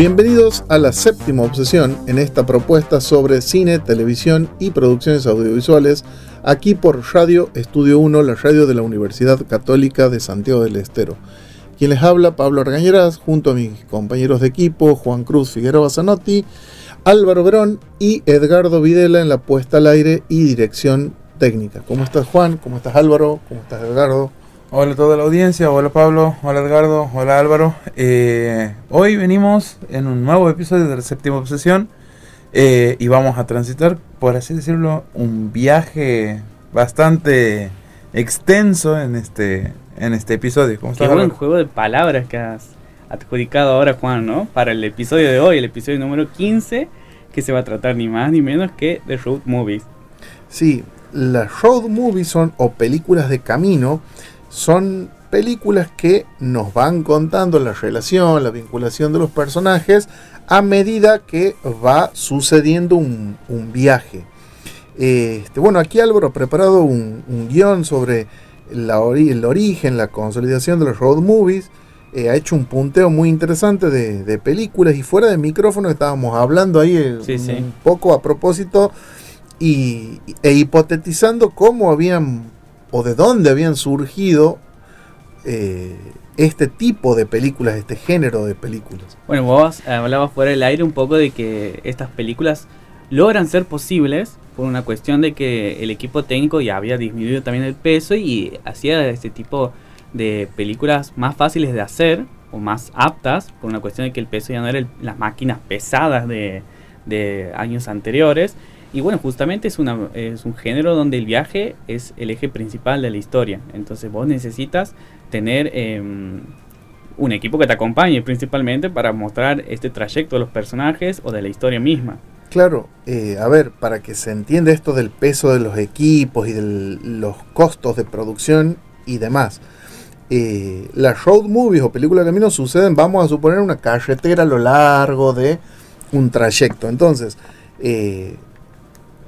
Bienvenidos a la séptima obsesión en esta propuesta sobre cine, televisión y producciones audiovisuales, aquí por Radio Estudio 1, la radio de la Universidad Católica de Santiago del Estero. Quien les habla, Pablo Argañarás, junto a mis compañeros de equipo, Juan Cruz Figueroa Zanotti, Álvaro Verón y Edgardo Videla en la puesta al aire y dirección técnica. ¿Cómo estás, Juan? ¿Cómo estás, Álvaro? ¿Cómo estás, Edgardo? Hola a toda la audiencia, hola Pablo, hola Edgardo, hola Álvaro. Hoy venimos en un nuevo episodio de la séptima obsesión y vamos a transitar, por así decirlo, un viaje bastante extenso en este episodio. ¿Cómo estás, Qué buen Álvaro? juego de palabras que has adjudicado ahora, Juan, ¿no? Para el episodio de hoy, el episodio número 15, que se va a tratar ni más ni menos que de road movies. Sí, las road movies son, o películas de camino, son películas que nos van contando la relación, la vinculación de los personajes a medida que va sucediendo un viaje. Bueno, aquí Álvaro ha preparado un guión sobre el origen, la consolidación de los road movies. Ha hecho un punteo muy interesante de películas, y fuera de micrófono estábamos hablando ahí un poco a propósito e hipotetizando cómo habían o de dónde habían surgido este tipo de películas, este género de películas. Bueno, vos hablabas fuera del aire un poco de que estas películas logran ser posibles por una cuestión de que el equipo técnico ya había disminuido también el peso y hacía este tipo de películas más fáciles de hacer o más aptas, por una cuestión de que el peso ya no era las máquinas pesadas de años anteriores. Y bueno, justamente es un género donde el viaje es el eje principal de la historia. Entonces vos necesitas tener un equipo que te acompañe principalmente para mostrar este trayecto de los personajes o de la historia misma. Claro, a ver, para que se entienda esto del peso de los equipos y de los costos de producción y demás. Las road movies o películas de camino suceden, vamos a suponer, una carretera a lo largo de un trayecto. Entonces,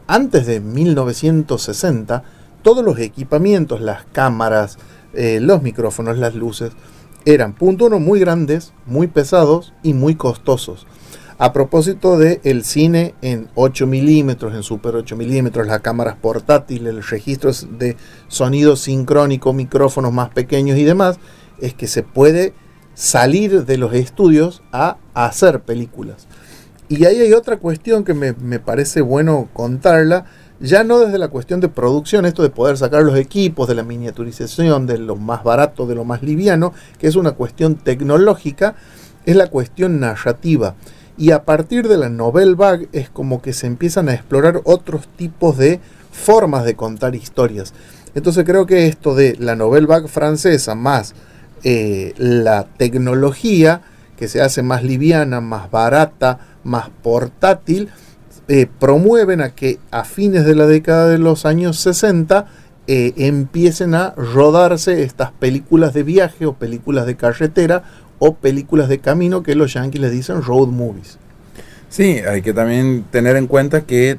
antes de 1960, todos los equipamientos, las cámaras, los micrófonos, las luces, eran, punto uno, muy grandes, muy pesados y muy costosos. A propósito del cine en 8 milímetros, en super 8 milímetros, las cámaras portátiles, los registros de sonido sincrónico, micrófonos más pequeños y demás, es que se puede salir de los estudios a hacer películas. Y ahí hay otra cuestión que me parece bueno contarla, ya no desde la cuestión de producción, esto de poder sacar los equipos, de la miniaturización, de lo más barato, de lo más liviano, que es una cuestión tecnológica, es la cuestión narrativa. Y a partir de la Nouvelle Vague es como que se empiezan a explorar otros tipos de formas de contar historias. Entonces creo que esto de la Nouvelle Vague francesa más la tecnología, que se hace más liviana, más barata, más portátil, promueven a que a fines de la década de los años 60 empiecen a rodarse estas películas de viaje o películas de carretera o películas de camino, que los yankees les dicen road movies. Sí, hay que también tener en cuenta que,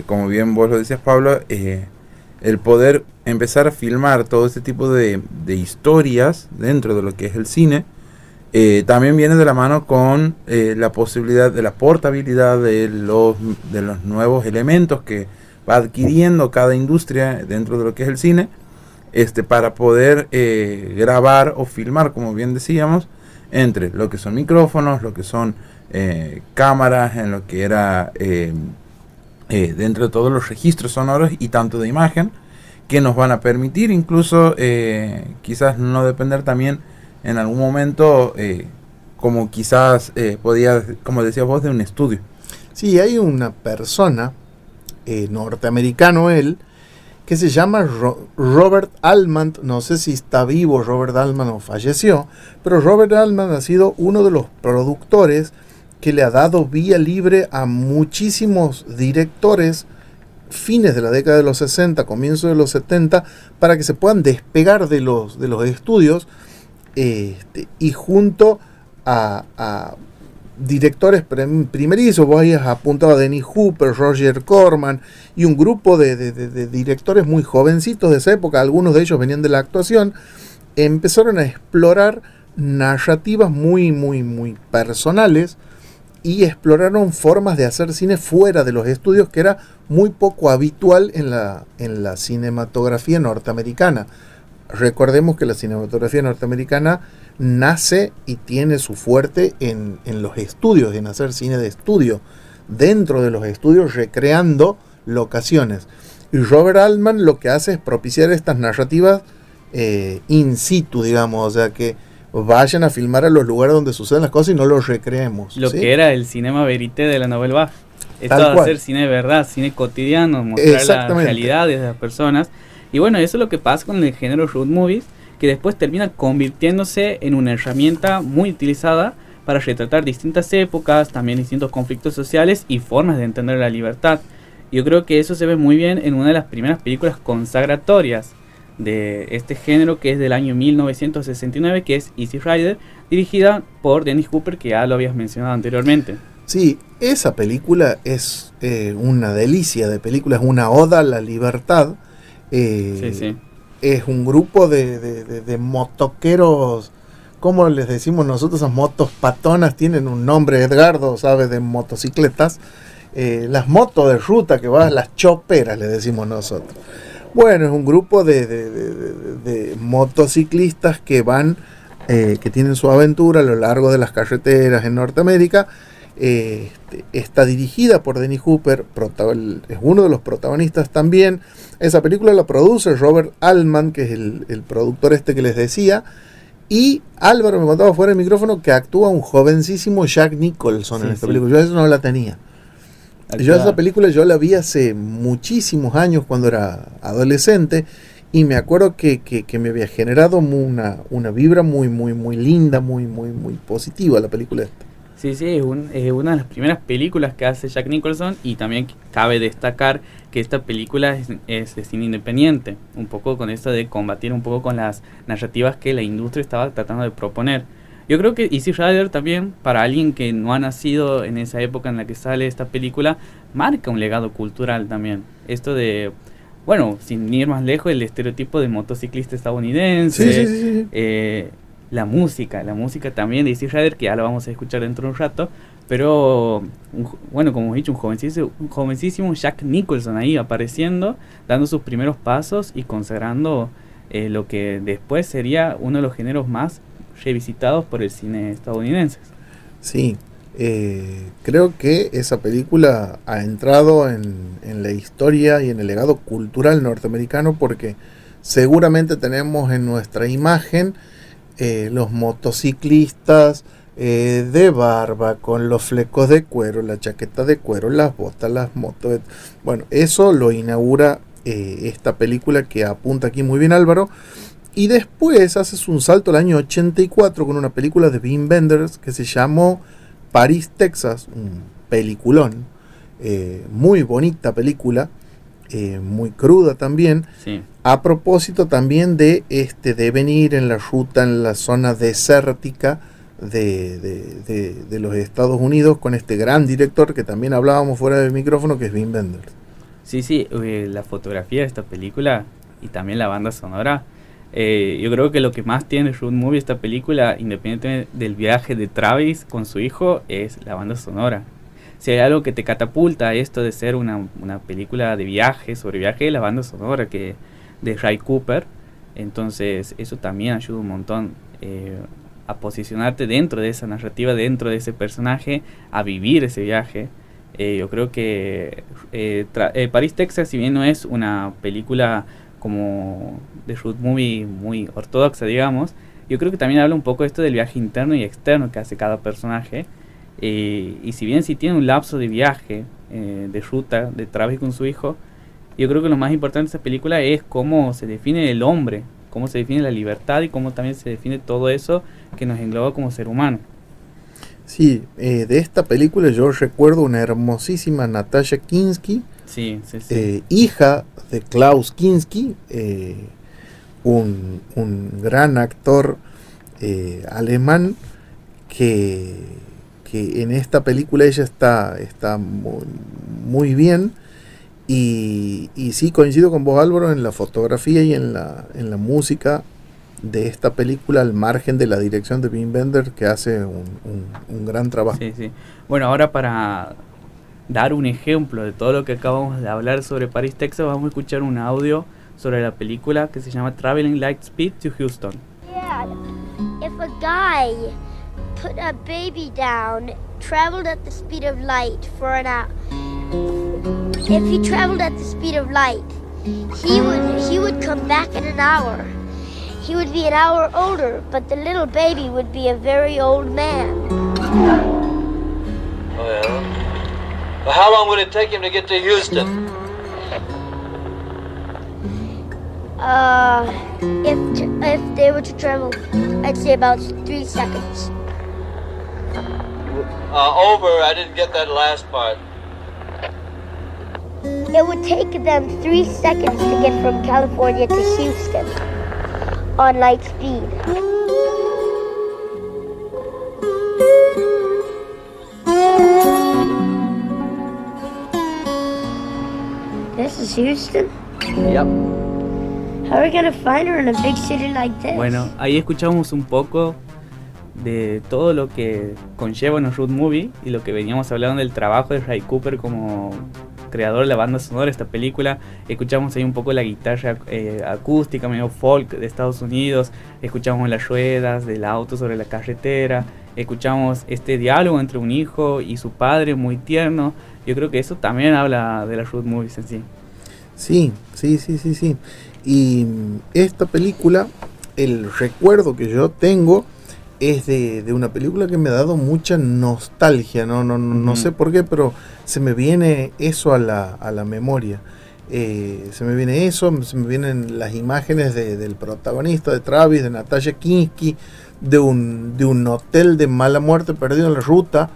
como bien vos lo decías, Pablo, el poder empezar a filmar todo este tipo de historias dentro de lo que es el cine, también viene de la mano con la posibilidad de la portabilidad de los nuevos elementos que va adquiriendo cada industria dentro de lo que es el cine, para poder grabar o filmar, como bien decíamos, entre lo que son micrófonos, lo que son cámaras, en lo que era dentro de todos los registros sonoros y tanto de imagen, que nos van a permitir incluso quizás no depender también en algún momento, como quizás podía, como decías vos, de un estudio. Sí, hay una persona, norteamericano él, que se llama Robert Altman. No sé si está vivo Robert Altman o falleció, pero Robert Altman ha sido uno de los productores que le ha dado vía libre a muchísimos directores fines de la década de los 60, comienzos de los 70, para que se puedan despegar de los estudios, y junto a directores primerizos, vos habías apuntado a Dennis Hopper, Roger Corman y un grupo de directores muy jovencitos de esa época, algunos de ellos venían de la actuación, empezaron a explorar narrativas muy personales, y exploraron formas de hacer cine fuera de los estudios, que era muy poco habitual en la cinematografía norteamericana. Recordemos que la cinematografía norteamericana nace y tiene su fuerte en los estudios, en hacer cine de estudio, dentro de los estudios, recreando locaciones. Y Robert Altman lo que hace es propiciar estas narrativas in situ, digamos, o sea, que vayan a filmar a los lugares donde suceden las cosas y no los recreemos. Lo ¿sí? que era el cinema verité de la Nouvelle Vague. Esto Tal de cual. hacer cine de verdad, cine cotidiano, mostrar la Exactamente. realidad de las personas. Y bueno, eso es lo que pasa con el género road movies, que después termina convirtiéndose en una herramienta muy utilizada para retratar distintas épocas, también distintos conflictos sociales y formas de entender la libertad. Yo creo que eso se ve muy bien en una de las primeras películas consagratorias de este género, que es del año 1969, que es Easy Rider, dirigida por Dennis Hopper, que ya lo habías mencionado anteriormente. Sí, esa película es una delicia de película, es una oda a la libertad. Sí. Es un grupo de motoqueros, ¿cómo les decimos nosotros? Esas motos patonas tienen un nombre, Edgardo sabe de motocicletas. Las motos de ruta que van, las choperas le decimos nosotros. Bueno, es un grupo de motociclistas que van, que tienen su aventura a lo largo de las carreteras en Norteamérica. Está dirigida por Dennis Hopper, es uno de los protagonistas también. Esa película la produce Robert Altman, que es el productor este que les decía. Y Álvaro me contaba fuera del micrófono que actúa un jovencísimo Jack Nicholson en esta película. Yo eso no la tenía. Yo esa película yo la vi hace muchísimos años cuando era adolescente y me acuerdo que me había generado una vibra muy linda, muy positiva la película esta. Sí, es una de las primeras películas que hace Jack Nicholson, y también cabe destacar que esta película es de cine independiente, un poco con esto de combatir un poco con las narrativas que la industria estaba tratando de proponer. Yo creo que Easy Rider también, para alguien que no ha nacido en esa época en la que sale esta película, marca un legado cultural también. Esto de, bueno, sin ir más lejos, el estereotipo de motociclista estadounidense. Sí. La música también de Easy Rider, que ya lo vamos a escuchar dentro de un rato. Pero, bueno, como hemos dicho, un jovencísimo Jack Nicholson ahí apareciendo, dando sus primeros pasos y consagrando lo que después sería uno de los géneros más revisitados por el cine estadounidense. Sí, creo que esa película ha entrado en la historia y en el legado cultural norteamericano, porque seguramente tenemos en nuestra imagen los motociclistas de barba, con los flecos de cuero, la chaqueta de cuero, las botas, las motos. Bueno, eso lo inaugura esta película que apunta aquí muy bien Álvaro. Y después haces un salto al año 84 con una película de Wim Wenders que se llamó París, Texas, un peliculón, muy bonita película, muy cruda también. Sí. A propósito también de venir en la ruta, en la zona desértica de los Estados Unidos, con este gran director que también hablábamos fuera del micrófono, que es Wim Wenders. Sí, la fotografía de esta película y también la banda sonora. Yo creo que lo que más tiene Road Movie, esta película, independientemente del viaje de Travis con su hijo, es la banda sonora. Si hay algo que te catapulta a esto de ser una película de viaje, sobre viaje, la banda sonora de Ray Cooper. Entonces eso también ayuda un montón a posicionarte dentro de esa narrativa, dentro de ese personaje, a vivir ese viaje. Yo creo que París, Texas, si bien no es una película como de road movie muy ortodoxa, digamos, yo creo que también habla un poco esto del viaje interno y externo que hace cada personaje. Y si bien sí tiene un lapso de viaje, de ruta, de Travis con su hijo, yo creo que lo más importante de esta película es cómo se define el hombre, cómo se define la libertad y cómo también se define todo eso que nos engloba como ser humano. Sí, de esta película yo recuerdo una hermosísima Natasha Kinski, Sí. hija de Klaus Kinski, un gran actor alemán que en esta película ella está muy bien. Y sí, coincido con vos Álvaro en la fotografía y en la música de esta película, al margen de la dirección de Wim Wenders, que hace un gran trabajo. Sí, sí. Bueno, ahora para dar un ejemplo de todo lo que acabamos de hablar sobre Paris, Texas, vamos a escuchar un audio sobre la película que se llama Traveling Light Speed to Houston. Yeah, if a guy put a baby down, traveled at the speed of light for an hour, if he traveled at the speed of light, he would come back in an hour. He would be an hour older, but the little baby would be a very old man. Well, how long would it take him to get to Houston? If they were to travel, I'd say about 3 seconds. Over, I didn't get that last part. It would take them 3 seconds to get from California to Houston on light speed. This is Houston? Yep. How are we gonna find her in a big city like this? Bueno, ahí escuchamos un poco de todo lo que conlleva una road movie y lo que veníamos hablando del trabajo de Ray Cooper como creador de la banda sonora de esta película. Escuchamos ahí un poco la guitarra acústica, medio folk de Estados Unidos. Escuchamos las ruedas del auto sobre la carretera. Escuchamos este diálogo entre un hijo y su padre muy tierno. Yo creo que eso también habla de las road movies en sí. Sí. Y esta película, el recuerdo que yo tengo es de una película que me ha dado mucha nostalgia. No sé por qué, pero se me viene eso a la memoria. Se me vienen las imágenes del protagonista, de Travis, de Natasha Kinski, de un hotel de mala muerte perdido en la ruta.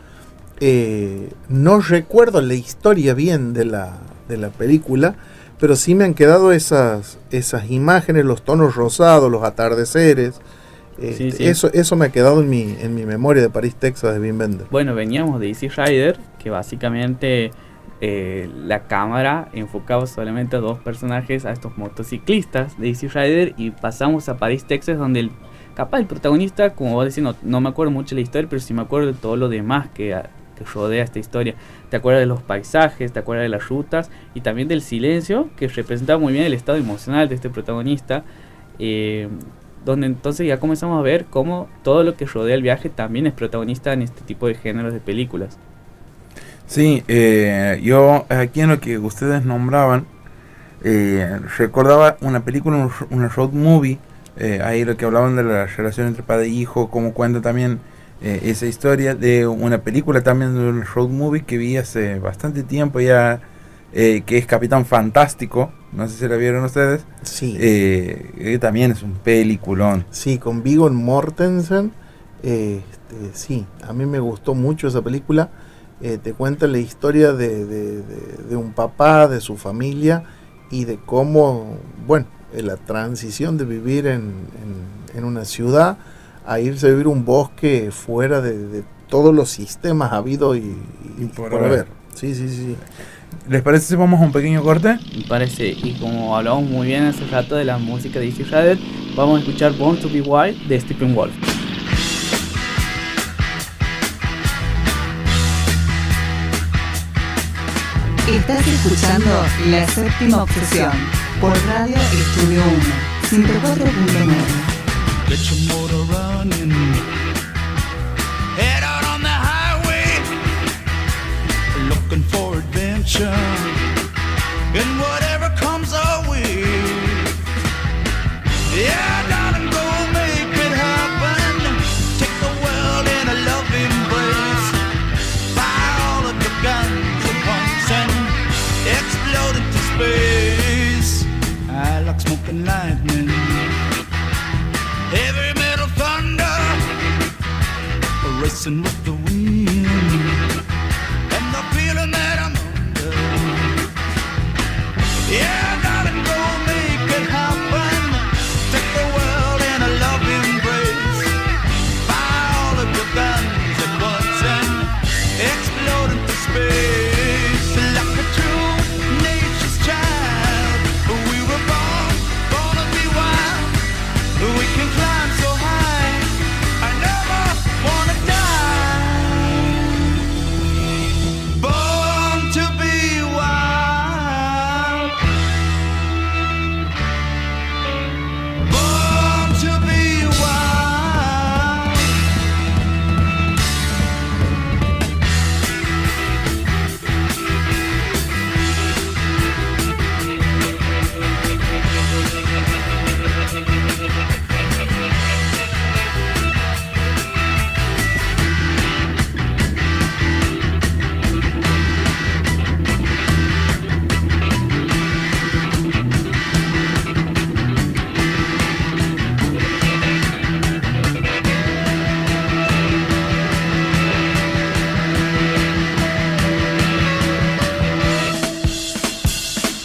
No recuerdo la historia bien de la película, pero sí me han quedado esas imágenes, los tonos rosados, los atardeceres. Sí. Eso me ha quedado en mi memoria de Paris, Texas, de Wim Wenders. Bueno, veníamos de Easy Rider, que básicamente la cámara enfocaba solamente a dos personajes, a estos motociclistas de Easy Rider, y pasamos a Paris, Texas, donde el protagonista, como vos decís, no me acuerdo mucho de la historia, pero sí me acuerdo de todo lo demás que rodea esta historia. Te acuerdas de los paisajes, te acuerdas de las rutas y también del silencio, que representaba muy bien el estado emocional de este protagonista, donde entonces ya comenzamos a ver cómo todo lo que rodea el viaje también es protagonista en este tipo de géneros de películas. Sí, yo aquí en lo que ustedes nombraban, recordaba una película, una road movie, ahí lo que hablaban de la relación entre padre e hijo, como cuenta también esa historia de una película también de una road movie que vi hace bastante tiempo ya, que es Capitán Fantástico. No sé si la vieron ustedes. Sí. También es un peliculón. Sí, con Viggo Mortensen. Sí, a mí me gustó mucho esa película. Te cuenta la historia de un papá, de su familia y de cómo, la transición de vivir en una ciudad a irse a vivir un bosque fuera de todos los sistemas habidos y por haber. Sí. ¿Les parece si vamos a un pequeño corte? Me parece, y como hablamos muy bien hace rato de la música de Easy Rider, vamos a escuchar Born to Be Wild de Steppenwolf. Estás escuchando La Séptima Obsesión por Radio Estudio 1, 104.9. Get your motor running. Head out on the highway, looking for adventure, and whatever comes our way. Yeah, darling, go make it happen. Take the world in a love embrace. Fire all of your guns at once and explode into space. I like smoking lightning. Heavy metal thunder, racing with the wind, and the feeling that I'm under. Yeah,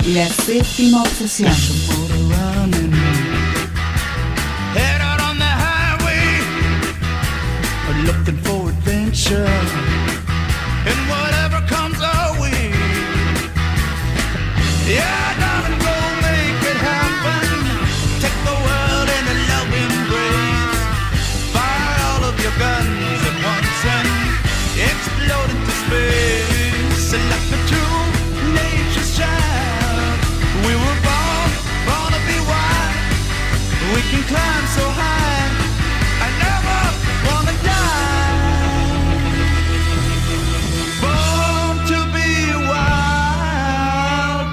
La séptima obsesión. Head out on the highway, looking for adventure, and whatever comes our way. Yeah, darling, go make it happen. Take the world in a loving embrace. Fire all of your guns at once and explode into space. Like a true nature's child, we were born to be wild. We can climb so high, I never wanna die. Born to be wild.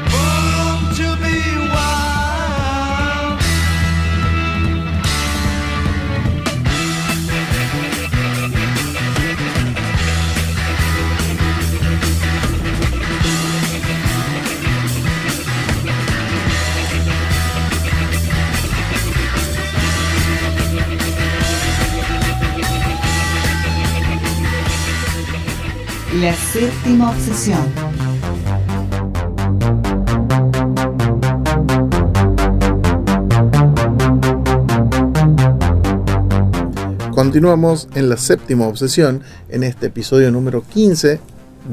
Born to be wild. La séptima obsesión. Continuamos en la séptima obsesión, en este episodio número 15,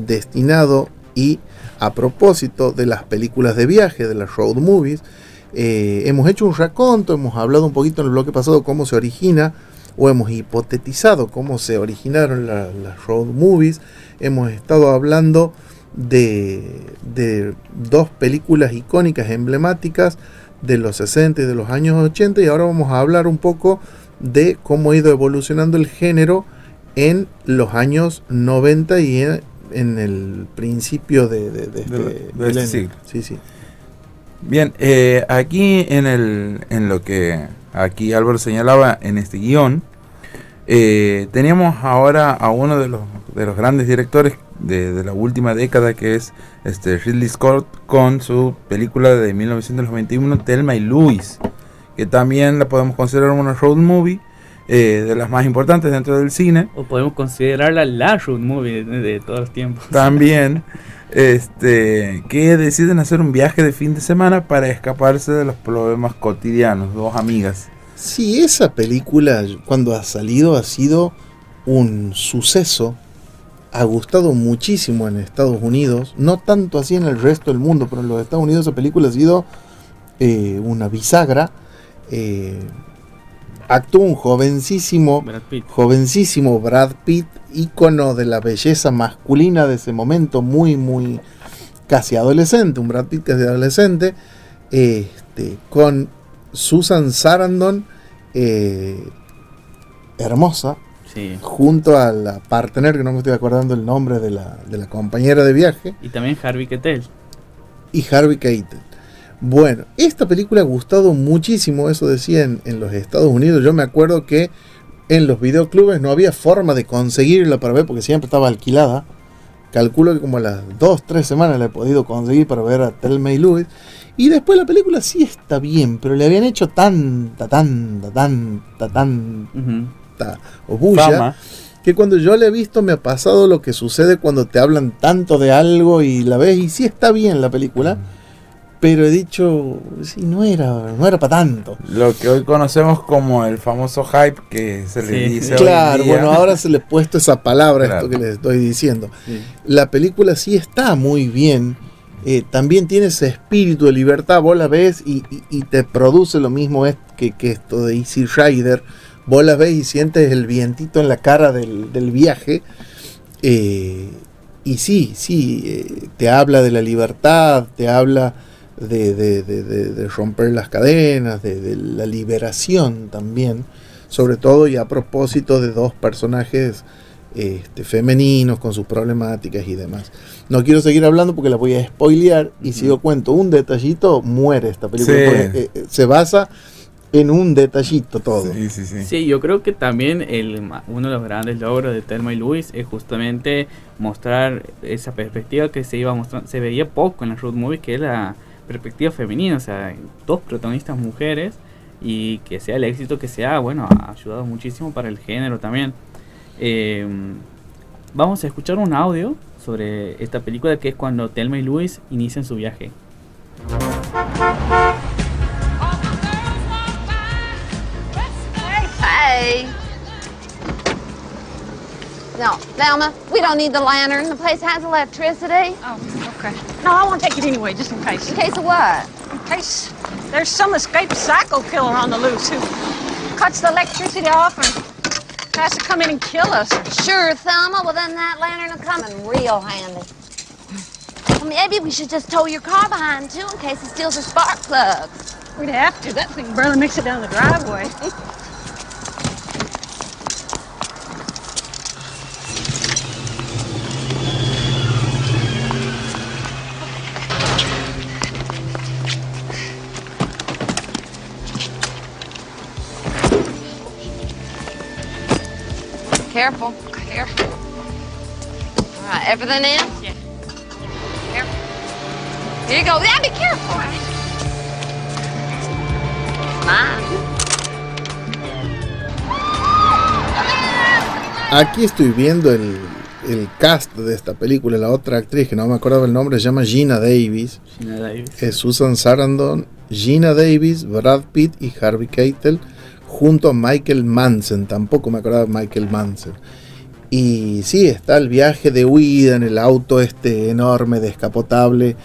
destinado y a propósito de las películas de viaje, de las road movies. Hemos hecho un raconto, hemos hablado un poquito en el bloque pasado cómo se origina, o hemos hipotetizado cómo se originaron las road movies. Hemos estado hablando de dos películas icónicas, emblemáticas de los 60 y de los años 80, y ahora vamos a hablar un poco de cómo ha ido evolucionando el género en los años 90 y en el principio de este siglo. Sí, sí. Bien, aquí en lo que aquí Álvaro señalaba en este guión, teníamos ahora a uno de los grandes directores de la última década, que es Ridley Scott, con su película de 1991, Thelma y Louise, que también la podemos considerar una road movie, de las más importantes dentro del cine. O podemos considerarla la road movie de todos los tiempos. También, que deciden hacer un viaje de fin de semana para escaparse de los problemas cotidianos, dos amigas. Sí, esa película cuando ha salido ha sido un suceso, ha gustado muchísimo en Estados Unidos, no tanto así en el resto del mundo, pero en los Estados Unidos esa película ha sido una bisagra. Actuó un jovencísimo Brad Pitt, ícono de la belleza masculina de ese momento, muy casi adolescente, un Brad Pitt casi adolescente, con Susan Sarandon, hermosa, Sí. junto a la partner, que no me estoy acordando el nombre de la compañera de viaje, Y también Harvey Keitel. y Harvey Keitel. Bueno, esta película ha gustado muchísimo, eso decía en los Estados Unidos. Yo me acuerdo que en los videoclubes no había forma de conseguirla para ver, porque siempre estaba alquilada. Calculo que como a las 2-3 semanas la he podido conseguir para ver a Thelma y Louise. Y después la película sí está bien, pero le habían hecho tanta o bulla, Fama. que cuando yo la he visto me ha pasado lo que sucede cuando te hablan tanto de algo y la ves y sí está bien la película, pero he dicho, sí, no era para tanto. Lo que hoy conocemos como el famoso hype que se le Sí. dice Claro, hoy en día. bueno, ahora se le ha puesto esa palabra a Claro. esto que les estoy diciendo. Sí. La película sí está muy bien. También tiene ese espíritu de libertad. Vos la ves y te produce lo mismo que esto de Easy Rider. Vos la ves y sientes el vientito en la cara del viaje. Y sí, te habla de la libertad, te habla de romper las cadenas, de la liberación también. Sobre todo y a propósito de dos personajes femeninos con sus problemáticas y demás. No quiero seguir hablando porque la voy a spoilear, y si yo cuento un detallito, muere esta película. Sí. Porque, se basa en un detallito todo. Sí. Sí, yo creo que también uno de los grandes logros de Thelma y Louise es justamente mostrar esa perspectiva que se veía poco en las road movies, que es la perspectiva femenina, o sea, dos protagonistas mujeres, y que sea el éxito que sea, bueno, ha ayudado muchísimo para el género también. vamos a escuchar un audio sobre esta película, que es cuando Thelma y Louise inician su viaje. Hey! No, Thelma, we don't need the lantern. The place has electricity. Oh, okay. No, I want to take it anyway, just in case. In case of what? In case there's some escaped psycho killer on the loose who cuts the electricity off and has to come in and kill us. Sure, Thelma. Well, then that lantern will come in real handy. Well, maybe we should just tow your car behind, too, in case it steals the spark plugs. We'd have to. That thing barely makes it down the driveway. Careful, careful. All right, everything in? Yeah. Careful. Here you go. Yeah, be careful. Mine. Aquí estoy viendo el cast de esta película. La otra actriz, que no me acordaba el nombre, se llama Gina Davis. Gina Davis. Es Susan Sarandon, Gina Davis, Brad Pitt y Harvey Keitel, junto a Michael Madsen. Tampoco me acordaba de Michael Madsen. Y sí, está el viaje de huida en el auto enorme, descapotable,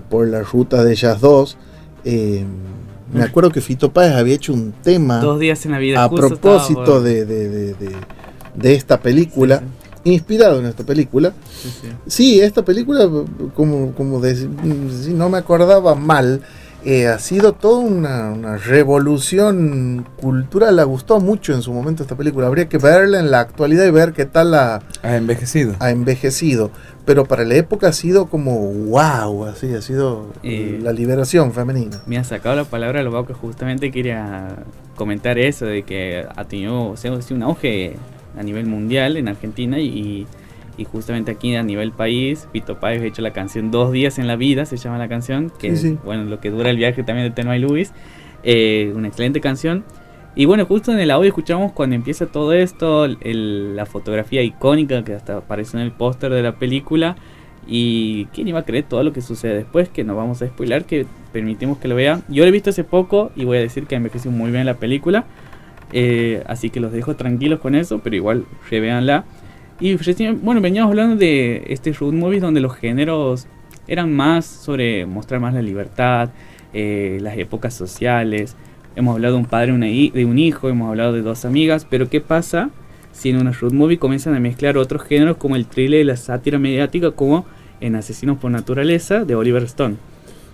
por la ruta de ellas dos. Me acuerdo que Fito Páez había hecho un tema 2 días en la vida, a justo propósito estaba, de esta película, Sí, inspirado en esta película. Sí, esta película, si no me acordaba mal, ha sido toda una revolución cultural. Le gustó mucho en su momento esta película. Habría que verla en la actualidad y ver qué tal Ha envejecido. ha envejecido. Pero para la época ha sido como wow, así ha sido la liberación femenina. Me ha sacado la palabra de lo vago, que justamente quería comentar eso, de que ha tenido un auge a nivel mundial en Argentina y justamente aquí a nivel país. Fito Páez ha hecho la canción 2 días en la vida, se llama la canción, que Sí. es, bueno, lo que dura el viaje también de Thelma y Louise. Una excelente canción. Y bueno, justo en el audio escuchamos cuando empieza todo esto, la fotografía icónica que hasta aparece en el póster de la película. Y quién iba a creer todo lo que sucede después, que no vamos a spoilar, que permitimos que lo vean. Yo lo he visto hace poco y voy a decir que envejeció muy bien la película. Así que los dejo tranquilos con eso, pero igual revéanla. Y recién, bueno, veníamos hablando de este road movie donde los géneros eran más sobre mostrar más la libertad, las épocas sociales. Hemos hablado de un padre de un hijo, hemos hablado de 2 amigas, pero ¿qué pasa si en una road movie comienzan a mezclar otros géneros como el thriller y la sátira mediática, como en Asesinos por Naturaleza de Oliver Stone?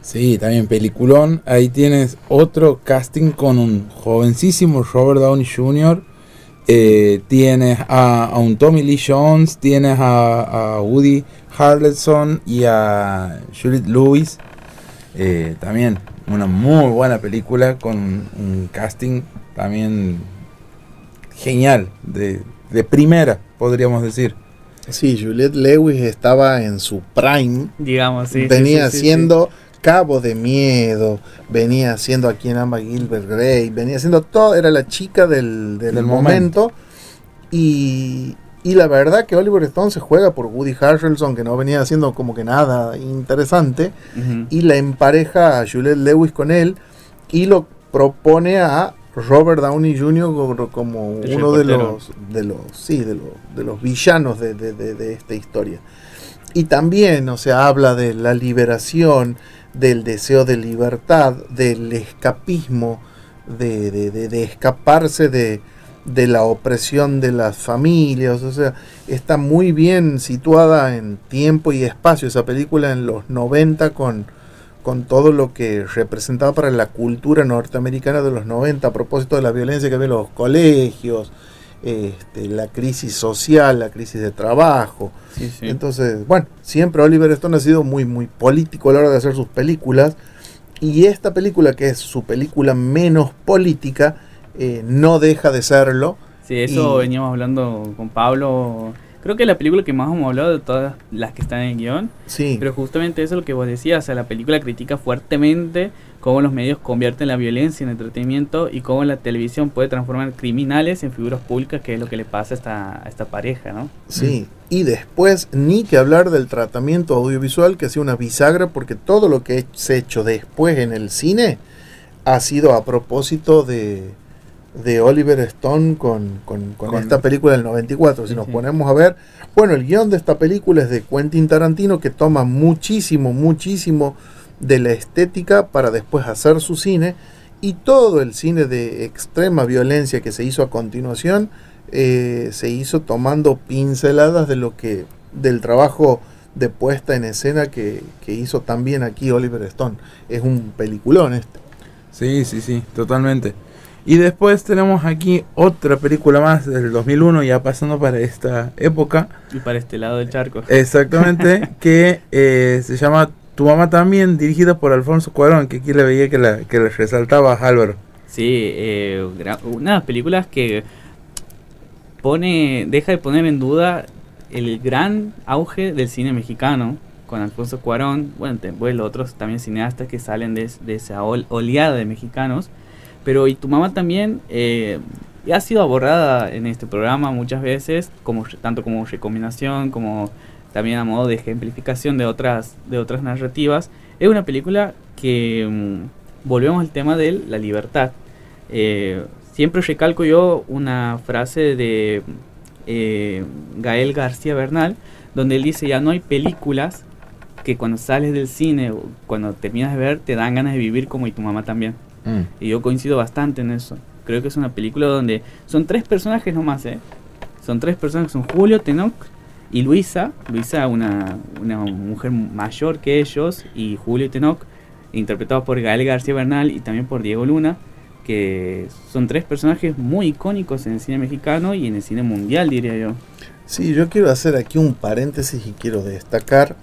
Sí, también peliculón. Ahí tienes otro casting con un jovencísimo Robert Downey Jr. Tienes a un Tommy Lee Jones, tienes a Woody Harrelson y a Juliette Lewis. También una muy buena película con un casting también genial, de primera, podríamos decir. Sí, Juliette Lewis estaba en su prime. Digamos, sí. Venía sí, siendo Cabo de Miedo, venía siendo A Quien Ama Gilbert Grape, venía siendo todo, era la chica del momento. Y la verdad que Oliver Stone se juega por Woody Harrelson, que no venía haciendo como que nada interesante, y la empareja a Juliette Lewis con él y lo propone a Robert Downey Jr. como El uno de reportero. los villanos de esta historia. Y también, o sea, habla de la liberación, del deseo de libertad, del escapismo, de escaparse de la opresión de las familias. O sea, está muy bien situada en tiempo y espacio esa película en los 90 con todo lo que representaba para la cultura norteamericana de los 90 a propósito de la violencia que había en los colegios, la crisis social, la crisis de trabajo. Sí. Entonces, bueno, siempre Oliver Stone ha sido muy, muy político a la hora de hacer sus películas, y esta película, que es su película menos política, no deja de serlo. Sí, eso Y- veníamos hablando con Pablo. Creo Creo que es la película que más hemos hablado de todas las que están en el guión. Sí. Pero justamente eso es lo que vos decías. O sea, la película critica fuertemente cómo los medios convierten la violencia en entretenimiento y cómo la televisión puede transformar criminales en figuras públicas, que es lo que le pasa a esta pareja, ¿no? Sí, y después ni que hablar del tratamiento audiovisual, que ha sido una bisagra, porque todo lo que se ha hecho después en el cine ha sido a propósito de Oliver Stone con esta película del 94. Si nos ponemos a ver, bueno, el guión de esta película es de Quentin Tarantino, que toma muchísimo de la estética para después hacer su cine, y todo el cine de extrema violencia que se hizo a continuación se hizo tomando pinceladas del trabajo de puesta en escena que hizo también aquí Oliver Stone. Es un peliculón este. Sí, totalmente. Y después tenemos aquí otra película más del 2001, ya pasando para esta época. Y para este lado del charco. Exactamente, que se llama Tu mamá también, dirigida por Alfonso Cuarón, que aquí le veía que le resaltaba a Álvaro. Sí, una de las películas que deja de poner en duda el gran auge del cine mexicano, con Alfonso Cuarón, bueno, después los otros también cineastas que salen de esa oleada de mexicanos. Pero y Tu mamá también ha sido abordada en este programa muchas veces, tanto como recomendación, como también a modo de ejemplificación de otras narrativas. Es una película que volvemos al tema de la libertad. Siempre recalco yo una frase de Gael García Bernal, donde él dice: ya no hay películas que cuando sales del cine o cuando terminas de ver te dan ganas de vivir como Y tu mamá también. Y yo coincido bastante en eso. Creo que es una película donde son 3 personajes nomás, Son 3 personas, son Julio, Tenoch y Luisa. Luisa, una mujer mayor que ellos, y Julio y Tenoch, interpretados por Gael García Bernal y también por Diego Luna, que son 3 personajes muy icónicos en el cine mexicano y en el cine mundial, diría yo. Sí, yo quiero hacer aquí un paréntesis y quiero destacar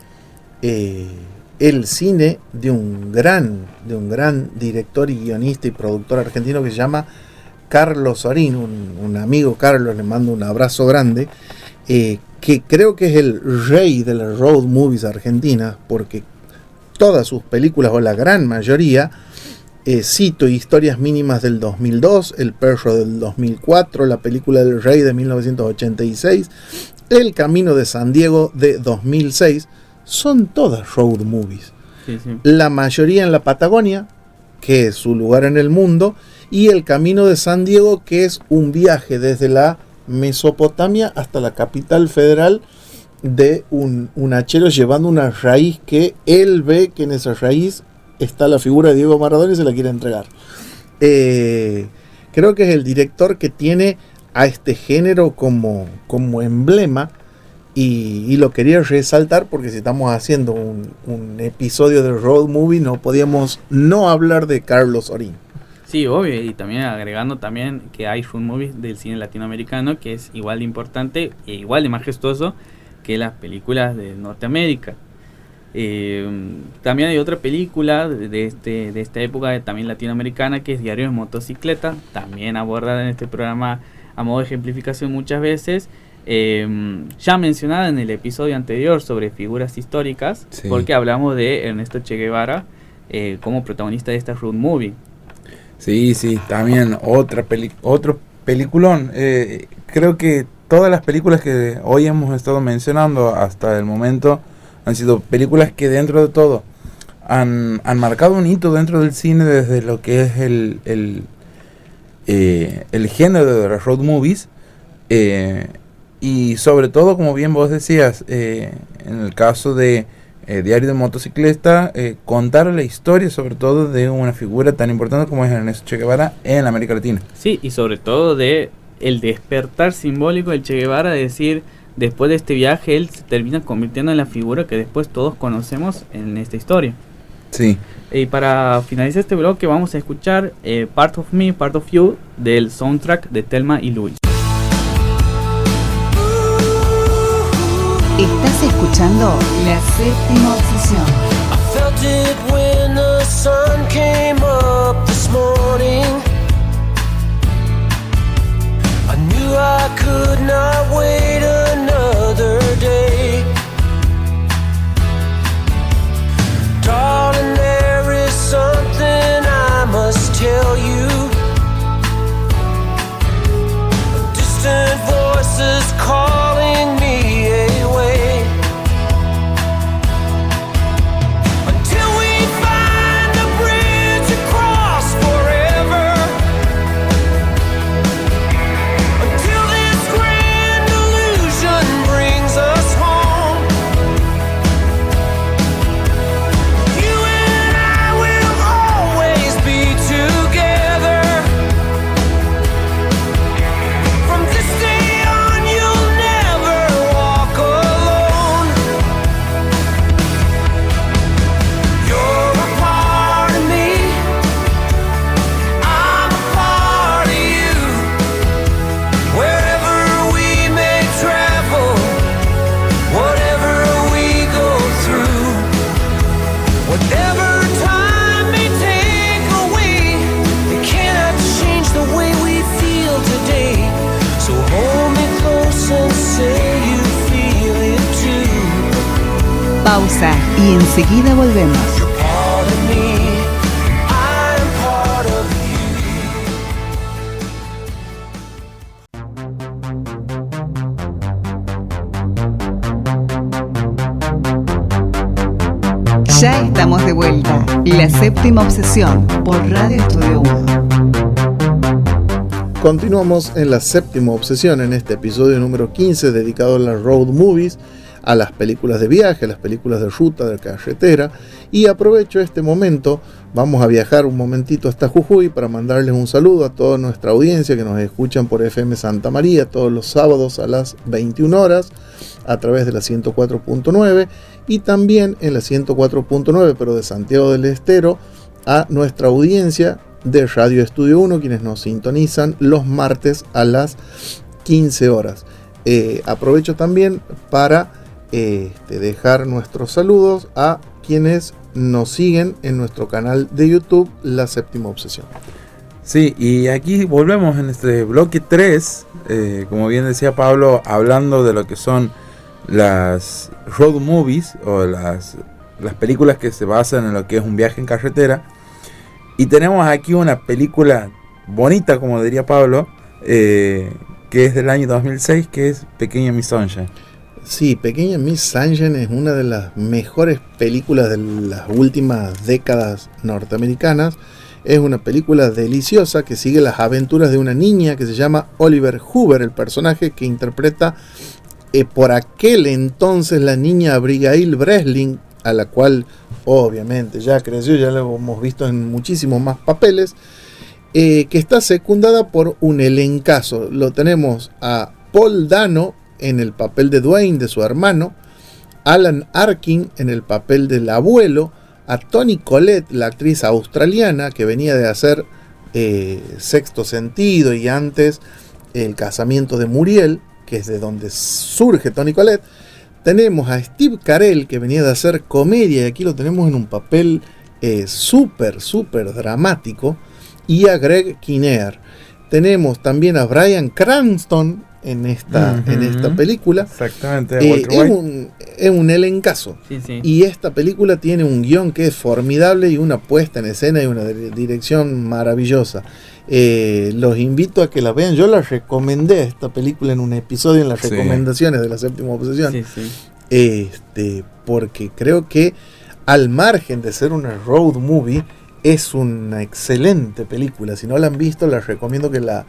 el cine de un gran director y guionista y productor argentino que se llama Carlos Orín, un amigo Carlos, le mando un abrazo grande, que creo que es el rey de las road movies argentinas, porque todas sus películas, o la gran mayoría, cito Historias mínimas del 2002, El perro del 2004, la película del Rey de 1986, El camino de San Diego de 2006, son todas road movies. Sí. La mayoría en la Patagonia, que es su lugar en el mundo, y El camino de San Diego, que es un viaje desde la Mesopotamia hasta la capital federal de un hachero llevando una raíz que él ve que en esa raíz está la figura de Diego Maradona y se la quiere entregar. Creo que es el director que tiene a este género como emblema, y lo quería resaltar porque si estamos haciendo un episodio de road movie no podíamos no hablar de Carlos Orín. Sí, obvio, y también agregando también que hay road movies del cine latinoamericano que es igual de importante e igual de majestuoso que las películas de Norteamérica. También hay otra película de esta época también latinoamericana, que es Diario de Motocicleta, también abordada en este programa a modo de ejemplificación muchas veces, ya mencionada en el episodio anterior sobre figuras históricas, sí, porque hablamos de Ernesto Che Guevara como protagonista de esta road movie. Sí, también otro peliculón. Creo que todas las películas que hoy hemos estado mencionando hasta el momento han sido películas que dentro de todo han marcado un hito dentro del cine desde lo que es el género de las road movies, y sobre todo, como bien vos decías, en el caso de Diario de Motocicleta, contar la historia sobre todo de una figura tan importante como es Ernesto Che Guevara en la América Latina. Sí, y sobre todo de el despertar simbólico del Che Guevara, de decir, después de este viaje él se termina convirtiendo en la figura que después todos conocemos en esta historia. Sí. Y para finalizar este bloque vamos a escuchar Part of Me, Part of You del soundtrack de Thelma y Louise. Estás escuchando La Séptima Obsesión. I felt it when the sun came up this morning. I knew I could not wait another Pausa y enseguida volvemos. Ya estamos de vuelta. La séptima obsesión por Radio Estudio 1. Continuamos en la séptima obsesión en este episodio número 15 dedicado a las road movies, a las películas de viaje, a las películas de ruta, de carretera. Y aprovecho este momento, vamos a viajar un momentito hasta Jujuy para mandarles un saludo a toda nuestra audiencia que nos escuchan por FM Santa María todos los sábados a las 21 horas a través de la 104.9 y también en la 104.9 pero de Santiago del Estero a nuestra audiencia de Radio Estudio 1, quienes nos sintonizan los martes a las 15 horas. Aprovecho también para dejar nuestros saludos a quienes nos siguen en nuestro canal de YouTube, La Séptima Obsesión. Sí, y aquí volvemos en este bloque 3, como bien decía Pablo, hablando de lo que son las road movies o las películas que se basan en lo que es un viaje en carretera. Y tenemos aquí una película bonita, como diría Pablo, que es del año 2006, que es Pequeña Miss Sunshine. Sí, Pequeña Miss Sunshine es una de las mejores películas de las últimas décadas norteamericanas. Es una película deliciosa que sigue las aventuras de una niña que se llama Oliver Hoover, el personaje que interpreta por aquel entonces la niña Abigail Breslin, a la cual obviamente ya creció, ya lo hemos visto en muchísimos más papeles, que está secundada por un elencazo. Lo tenemos a Paul Dano en el papel de Dwayne, de su hermano, Alan Arkin en el papel del abuelo, a Toni Collette, la actriz australiana que venía de hacer Sexto Sentido y antes El casamiento de Muriel, que es de donde surge Toni Collette. Tenemos a Steve Carell, que venía de hacer comedia, y aquí lo tenemos en un papel súper dramático, y a Greg Kinnear. Tenemos también a Bryan Cranston en esta película. Exactamente. Es un elencazo. Sí, sí. Y esta película tiene un guión que es formidable y una puesta en escena y una dirección maravillosa. Los invito a que la vean. Yo la recomendé esta película en un episodio en las recomendaciones de la séptima obsesión. Sí, sí. Porque creo que al margen de ser una road movie es una excelente película. Si no la han visto, les recomiendo que la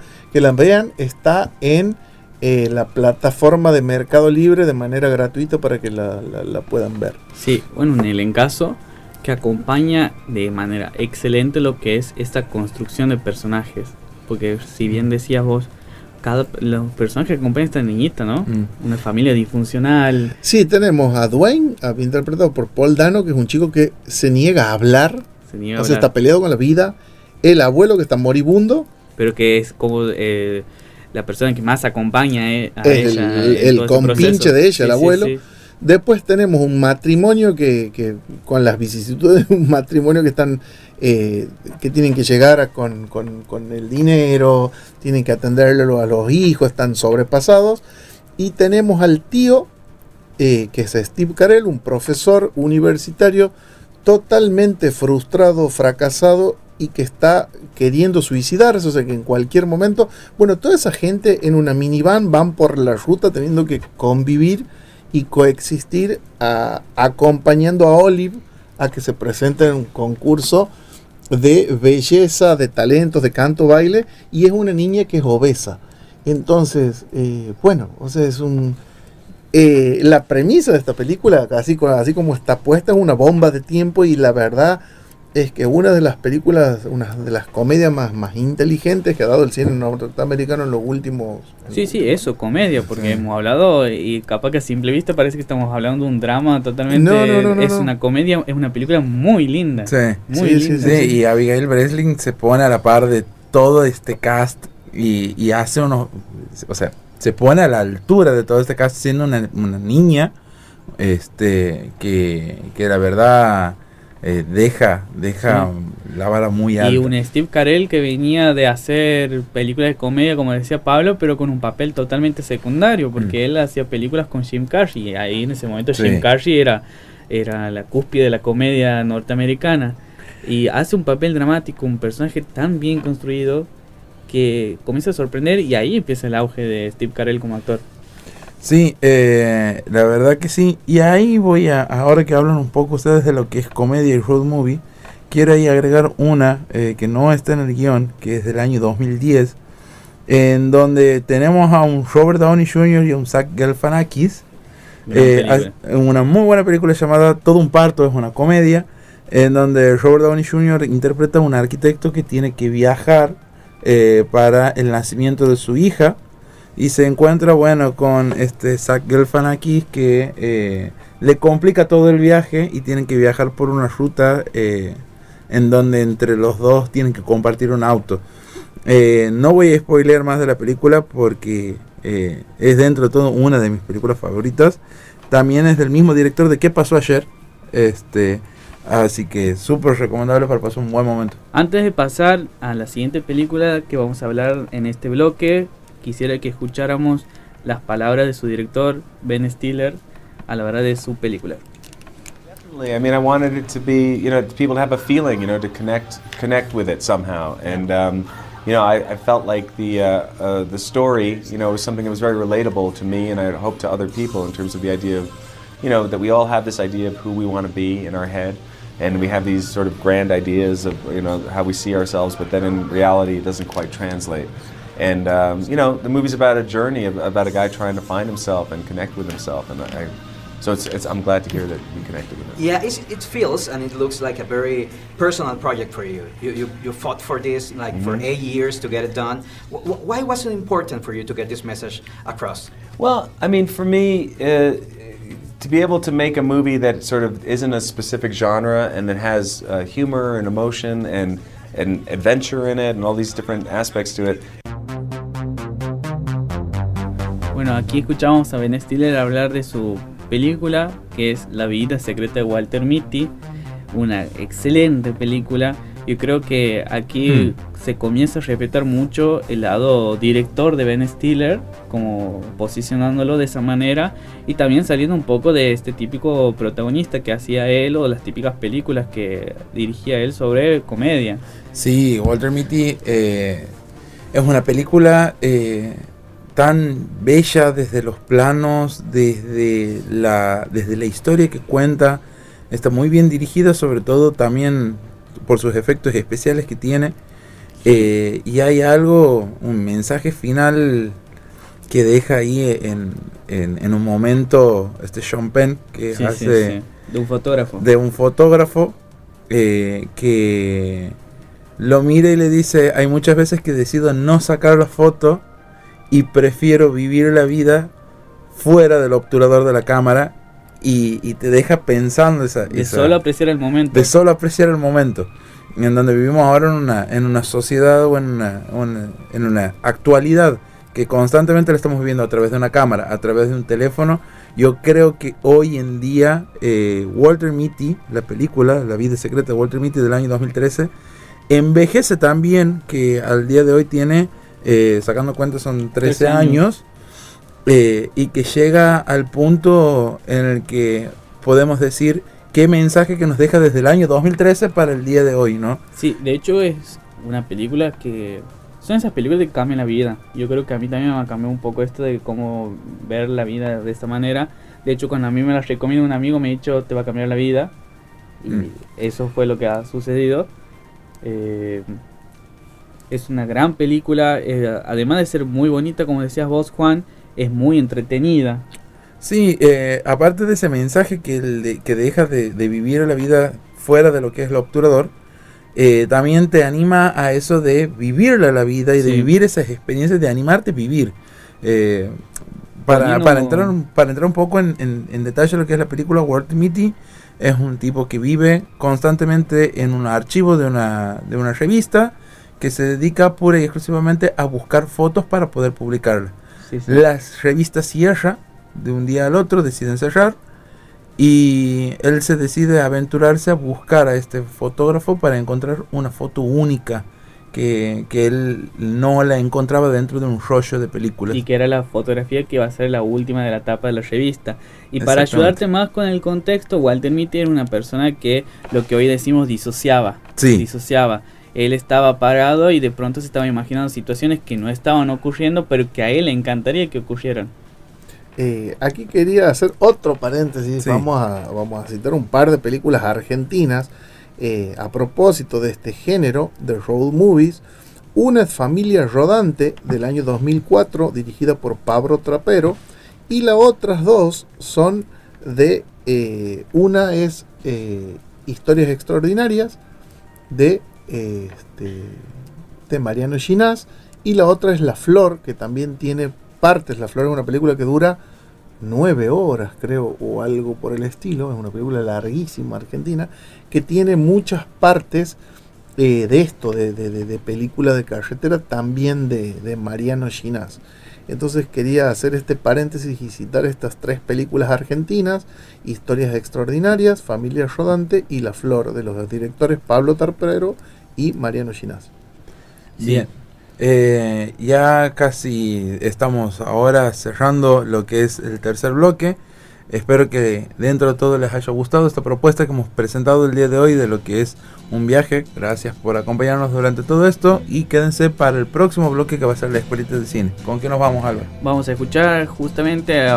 vean. Está en la plataforma de Mercado Libre de manera gratuita para que la puedan ver. Sí, bueno, un elencazo que acompaña de manera excelente lo que es esta construcción de personajes. Porque si bien decías vos, los personajes que acompañan a esta niñita, ¿no? Una familia disfuncional. Sí, tenemos a Dwayne, interpretado por Paul Dano, que es un chico que se niega a hablar. Está peleado con la vida. El abuelo, que está moribundo. Pero que es como la persona que más acompaña a es ella. El compinche de ella, sí, el abuelo. Sí. Después tenemos un matrimonio que con las vicisitudes de un matrimonio que están que tienen que llegar con el dinero, tienen que atenderlo a los hijos, están sobrepasados. Y tenemos al tío, que es Steve Carell, un profesor universitario totalmente frustrado, fracasado y que está queriendo suicidarse, o sea que en cualquier momento, bueno, toda esa gente en una minivan van por la ruta teniendo que convivir y coexistir, acompañando a Olive a que se presente en un concurso de belleza, de talentos, de canto, baile, y es una niña que es obesa. Entonces, es la premisa de esta película, así como está puesta, es una bomba de tiempo, y la verdad es que una de las películas, una de las comedias más inteligentes que ha dado el cine norteamericano en los últimos... Sí, eso, comedia, porque hemos hablado, y capaz que a simple vista parece que estamos hablando de un drama totalmente... No. Una comedia, es una película muy linda. Sí, muy linda. Sí, y Abigail Breslin se pone a la par de todo este cast y hace unos... O sea, se pone a la altura de todo este cast siendo una niña que la verdad... deja la vara muy alta. Y un Steve Carell que venía de hacer películas de comedia, como decía Pablo, pero con un papel totalmente secundario, porque él hacía películas con Jim Carrey, y ahí en ese momento Jim Carrey era era la cúspide de la comedia norteamericana. Y hace un papel dramático, un personaje tan bien construido que comienza a sorprender, y ahí empieza el auge de Steve Carell como actor. Sí, la verdad que sí. Y ahí ahora que hablan un poco ustedes de lo que es comedia y road movie, quiero ahí agregar una que no está en el guión, que es del año 2010, en donde tenemos a un Robert Downey Jr. y a un Zach Galifianakis, una muy buena película llamada Todo un parto, es una comedia, en donde Robert Downey Jr. interpreta a un arquitecto que tiene que viajar para el nacimiento de su hija, y se encuentra, bueno, con Zach Galifianakis que le complica todo el viaje y tienen que viajar por una ruta en donde entre los dos tienen que compartir un auto. No voy a spoilear más de la película porque es dentro de todo una de mis películas favoritas. También es del mismo director de ¿Qué pasó ayer? Así que súper recomendable para pasar un buen momento. Antes de pasar a la siguiente película que vamos a hablar en este bloque, quisiera que escucháramos las palabras de su director, Ben Stiller, a la hora de su película. Definitely. I mean, I wanted it to be, people to have a feeling, to connect with it somehow. And, I felt like the story, was something that was very relatable to me, and I hope to other people in terms of the idea of, that we all have this idea of who we want to be in our head. And we have these sort of grand ideas of, how we see ourselves, but then in reality it doesn't quite translate. And, the movie's about a journey, about a guy trying to find himself and connect with himself. And so I'm glad to hear that you connected with it. Yeah, it feels and it looks like a very personal project for you. You fought for this for 8 years to get it done. Why was it important for you to get this message across? Well, I mean, for me, to be able to make a movie that sort of isn't a specific genre and that has humor and emotion and adventure in it and all these different aspects to it. Bueno, aquí escuchamos a Ben Stiller hablar de su película, que es La vida secreta de Walter Mitty, una excelente película. Yo creo que aquí se comienza a respetar mucho el lado director de Ben Stiller, como posicionándolo de esa manera, y también saliendo un poco de este típico protagonista que hacía él, o las típicas películas que dirigía él sobre comedia. Sí, Walter Mitty es una película tan bella desde los planos, desde la historia que cuenta. Está muy bien dirigida, sobre todo también por sus efectos especiales que tiene, y hay un mensaje final que deja ahí en un momento Sean Penn, que hace de un fotógrafo que lo mira y le dice: hay muchas veces que decido no sacar la foto y prefiero vivir la vida fuera del obturador de la cámara. Y te deja pensando solo apreciar el momento. De solo apreciar el momento. En donde vivimos ahora en una sociedad o en una actualidad que constantemente la estamos viviendo a través de una cámara, a través de un teléfono. Yo creo que hoy en día Walter Mitty, la película La vida secreta de Walter Mitty del año 2013, envejece tan bien que al día de hoy tiene, sacando cuentas, son 13 años. Y que llega al punto en el que podemos decir qué mensaje que nos deja desde el año 2013 para el día de hoy, ¿no? Sí, de hecho es una película que son esas películas que cambian la vida. Yo creo que a mí también me cambió un poco esto de cómo ver la vida de esta manera. De hecho, cuando a mí me la recomienda un amigo, me ha dicho: te va a cambiar la vida. Y eso fue lo que ha sucedido. Es una gran película, además de ser muy bonita, como decías vos, Juan, es muy entretenida. Sí, aparte de ese mensaje que deja de vivir la vida fuera de lo que es el obturador, también te anima a eso de vivirla la vida y de vivir esas experiencias, de animarte a vivir. Para entrar un poco en detalle lo que es la película, Walter Mitty es un tipo que vive constantemente en un archivo de una revista que se dedica pura y exclusivamente a buscar fotos para poder publicarla. Las revistas cierran de un día al otro, deciden cerrar, y él se decide aventurarse a buscar a este fotógrafo para encontrar una foto única que él no la encontraba dentro de un rollo de películas. Y que era la fotografía que iba a ser la última de la tapa de la revista. Y para ayudarte más con el contexto, Walter Mitty era una persona que lo que hoy decimos disociaba. Sí. Disociaba. Él estaba parado y de pronto se estaba imaginando situaciones que no estaban ocurriendo, pero que a él le encantaría que ocurrieran. Aquí quería hacer otro paréntesis. Sí. Vamos a citar un par de películas argentinas a propósito de este género de road movies. Una es Familia Rodante del año 2004, dirigida por Pablo Trapero, y las otras dos son de una es Historias Extraordinarias de Mariano Ginás, y la otra es La Flor, que también tiene partes. La Flor es una película que dura 9 horas, creo, o algo por el estilo. Es una película larguísima argentina que tiene muchas partes de esto, de película de carretera, también de Mariano Ginás. Entonces quería hacer este paréntesis y citar estas 3 películas argentinas: Historias Extraordinarias, Familia Rodante y La Flor, de los directores Pablo Trapero y Mariano Ginás. Bien. Ya casi estamos ahora cerrando lo que es el tercer bloque. Espero que dentro de todo les haya gustado esta propuesta que hemos presentado el día de hoy de lo que es un viaje. Gracias por acompañarnos durante todo esto y quédense para el próximo bloque, que va a ser la escuelita de cine. ¿Con qué nos vamos, Álvaro? Vamos a escuchar justamente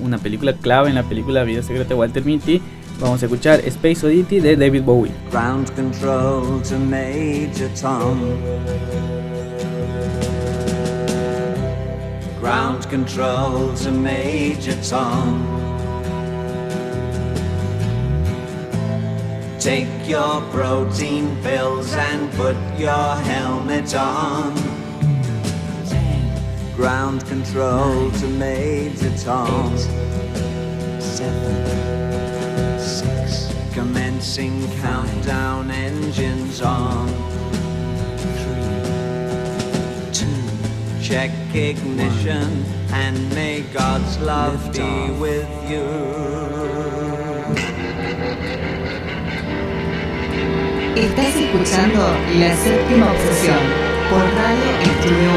una película clave en la película Vida Secreta de Walter Mitty. Vamos a escuchar Space Oddity de David Bowie. Ground control to Major Tom. Ground control to Major Tom. Take your protein pills and put your helmet on. Ground control to Major Tom. 8, 7, 6. Commencing countdown, engines on. 3, 2. Check ignition and may God's love be with you. Estás escuchando La Séptima Obsesión por Radio Estudio 1,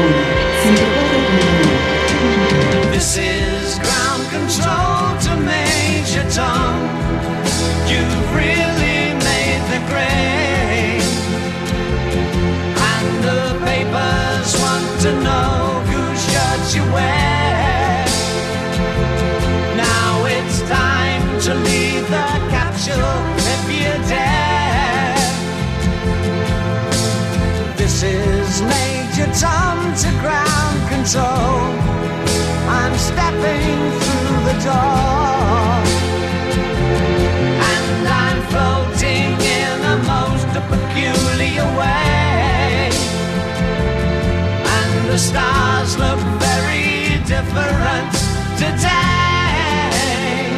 104.1. This is ground control to Major Tom. You've really made the grade, and the papers want to know whose shirt you wear. Now it's time to leave the capsule if you dare. This is Major Tom to ground control. I'm stepping through the door, and I'm floating in a most peculiar way, and the stars look very different today.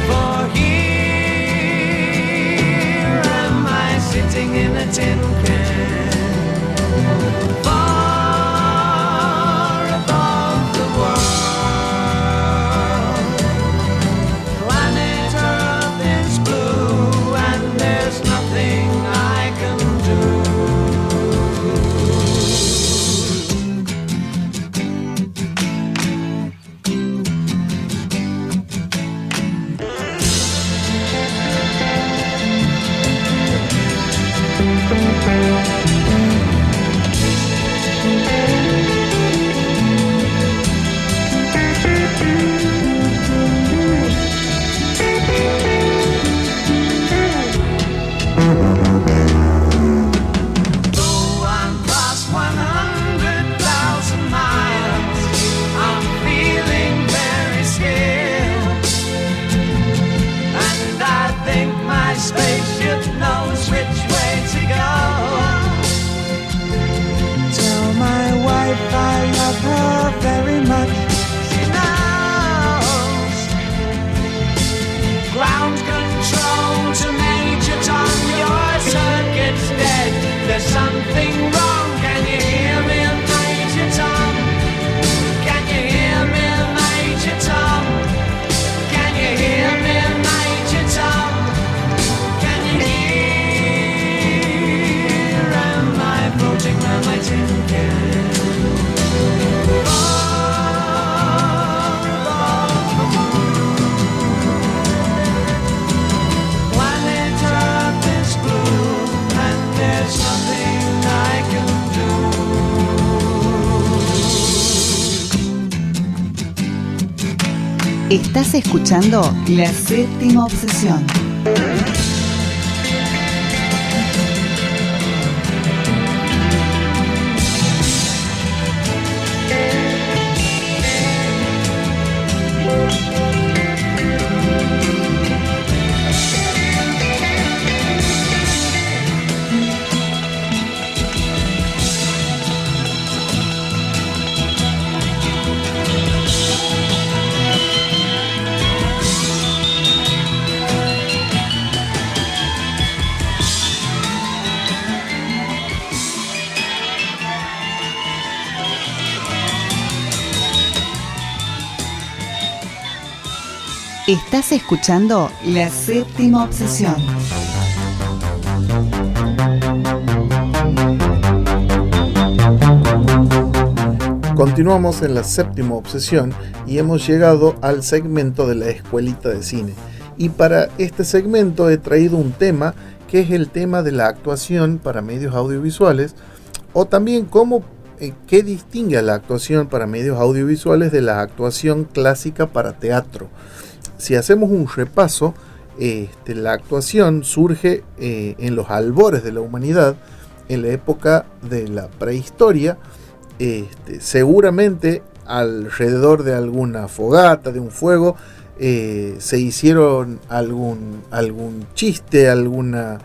For here am I sitting in a tin can. Far above the world. Estás escuchando La Séptima Obsesión. Estás escuchando La Séptima Obsesión. Continuamos en La Séptima Obsesión y hemos llegado al segmento de la escuelita de cine. Y para este segmento he traído un tema que es el tema de la actuación para medios audiovisuales, o también qué distingue a la actuación para medios audiovisuales de la actuación clásica para teatro. Si hacemos un repaso, la actuación surge en los albores de la humanidad, en la época de la prehistoria, seguramente alrededor de alguna fogata, de un fuego, se hicieron algún chiste, alguna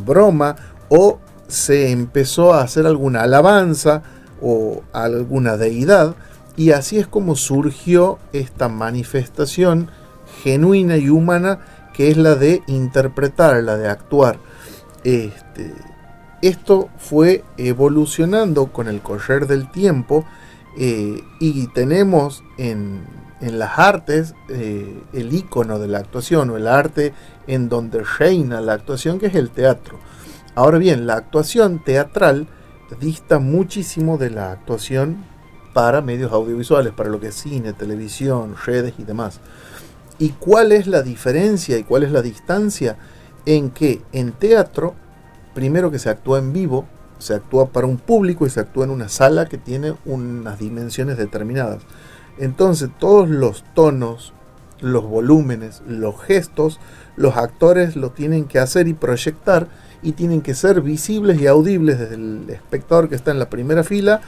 broma, o se empezó a hacer alguna alabanza o alguna deidad. Y así es como surgió esta manifestación genuina y humana que es la de interpretar, la de actuar. Esto fue evolucionando con el correr del tiempo y tenemos en las artes el ícono de la actuación, o el arte en donde reina la actuación, que es el teatro. Ahora bien, la actuación teatral dista muchísimo de la actuación para medios audiovisuales, para lo que es cine, televisión, redes y demás. ¿Y cuál es la diferencia y cuál es la distancia? En que en teatro, primero que se actúa en vivo, se actúa para un público y se actúa en una sala que tiene unas dimensiones determinadas. Entonces todos los tonos, los volúmenes, los gestos, los actores lo tienen que hacer y proyectar, y tienen que ser visibles y audibles desde el espectador que está en la primera fila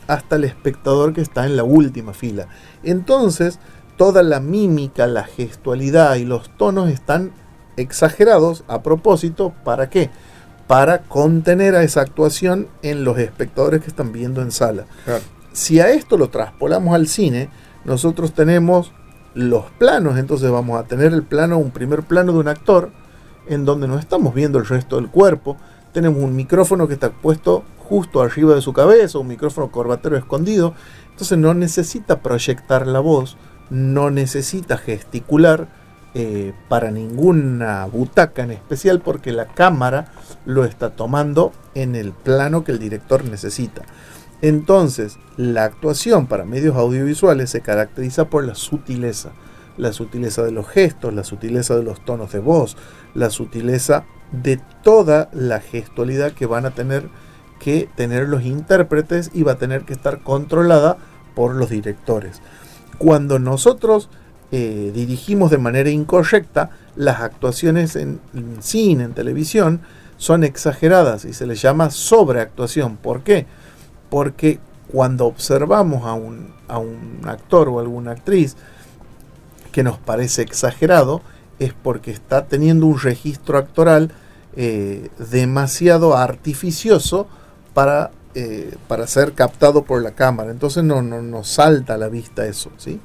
hasta el espectador que está en la última fila. Entonces, toda la mímica, la gestualidad y los tonos están exagerados a propósito. ¿Para qué? Para contener a esa actuación en los espectadores que están viendo en sala. Claro. Si a esto lo traspolamos al cine, nosotros tenemos los planos. Entonces vamos a tener un primer plano de un actor, en donde no estamos viendo el resto del cuerpo. Tenemos un micrófono que está puesto justo arriba de su cabeza, un micrófono corbatero escondido. Entonces no necesita proyectar la voz, no necesita gesticular para ninguna butaca en especial, porque la cámara lo está tomando en el plano que el director necesita. Entonces, la actuación para medios audiovisuales se caracteriza por la sutileza de los gestos, la sutileza de los tonos de voz, la sutileza de toda la gestualidad que van a tener que tener los intérpretes, y va a tener que estar controlada por los directores. Cuando nosotros dirigimos de manera incorrecta, las actuaciones en cine, en televisión, son exageradas y se les llama sobreactuación. ¿Por qué? Porque cuando observamos a un actor o alguna actriz que nos parece exagerado, es porque está teniendo un registro actoral demasiado artificioso para ser captado por la cámara. Entonces no nos salta a la vista eso, ¿sí?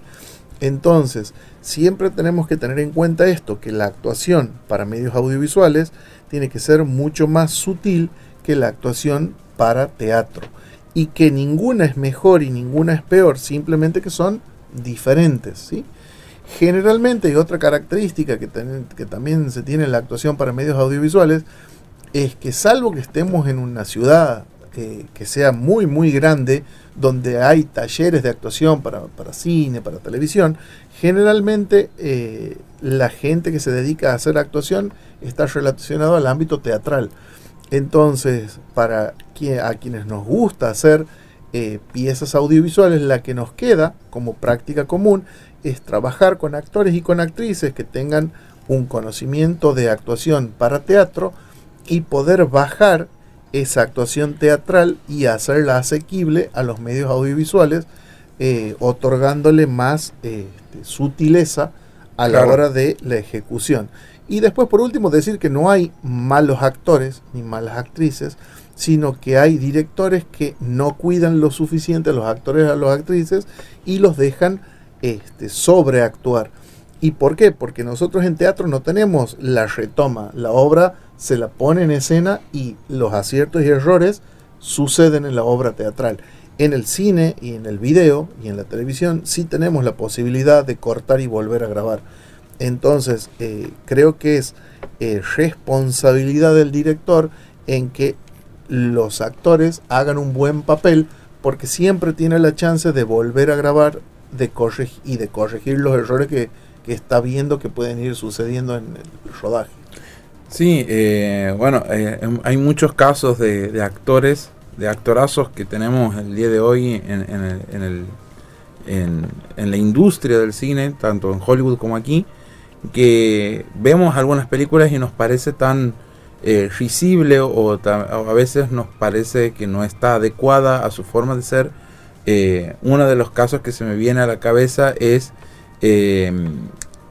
Entonces, siempre tenemos que tener en cuenta esto, que la actuación para medios audiovisuales tiene que ser mucho más sutil que la actuación para teatro, y que ninguna es mejor y ninguna es peor, simplemente que son diferentes, ¿sí? Generalmente, y otra característica que también se tiene en la actuación para medios audiovisuales, es que salvo que estemos en una ciudad que sea muy muy grande, donde hay talleres de actuación para cine, para televisión, generalmente la gente que se dedica a hacer actuación está relacionado al ámbito teatral. Entonces, a quienes nos gusta hacer piezas audiovisuales, la que nos queda como práctica común es trabajar con actores y con actrices que tengan un conocimiento de actuación para teatro y poder bajar esa actuación teatral y hacerla asequible a los medios audiovisuales, otorgándole más sutileza a la hora de la ejecución. Y después, por último, decir que no hay malos actores ni malas actrices, sino que hay directores que no cuidan lo suficiente a los actores, a las actrices, y los dejan sobreactuar. ¿Y por qué? Porque nosotros en teatro no tenemos la retoma, la obra se la pone en escena y los aciertos y errores suceden en la obra teatral. En el cine y en el video y en la televisión sí tenemos la posibilidad de cortar y volver a grabar. Entonces creo que es responsabilidad del director en que los actores hagan un buen papel, porque siempre tiene la chance de volver a grabar de corregir los errores que está viendo que pueden ir sucediendo en el rodaje. Sí, hay muchos casos de actores, de actorazos que tenemos el día de hoy en la industria del cine, tanto en Hollywood como aquí, que vemos algunas películas y nos parece tan risible o a veces nos parece que no está adecuada a su forma de ser. Uno de los casos que se me viene a la cabeza es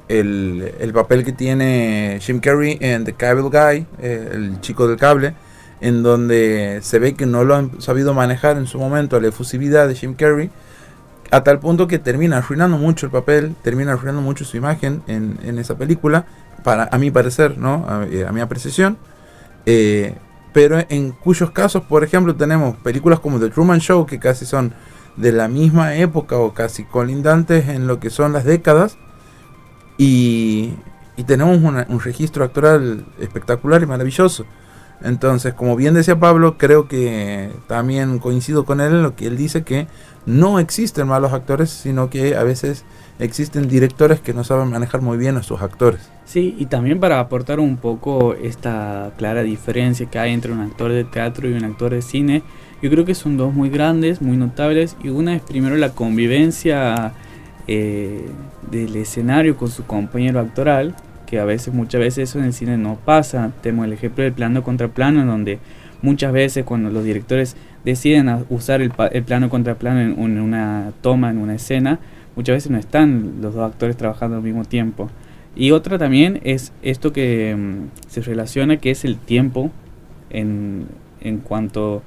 el papel que tiene Jim Carrey en The Cable Guy, el chico del cable, en donde se ve que no lo han sabido manejar en su momento la efusividad de Jim Carrey, a tal punto que termina arruinando mucho el papel, termina arruinando mucho su imagen en esa película, a mi parecer, ¿no? A mi apreciación. Pero en cuyos casos, por ejemplo, tenemos películas como The Truman Show, que casi son de la misma época o casi colindantes en lo que son las décadas, y tenemos un registro actoral espectacular y maravilloso. Entonces, como bien decía Pablo, creo que también coincido con él en lo que él dice, que no existen malos actores, sino que a veces existen directores que no saben manejar muy bien a sus actores. Sí, y también para aportar un poco esta clara diferencia que hay entre un actor de teatro y un actor de cine, yo creo que son dos muy grandes, muy notables, y una es primero la convivencia del escenario con su compañero actoral, que muchas veces eso en el cine no pasa. Tenemos el ejemplo del plano contra plano, en donde muchas veces cuando los directores deciden usar el plano contra plano en una toma, en una escena, muchas veces no están los dos actores trabajando al mismo tiempo. Y otra también es esto que se relaciona, que es el tiempo en cuanto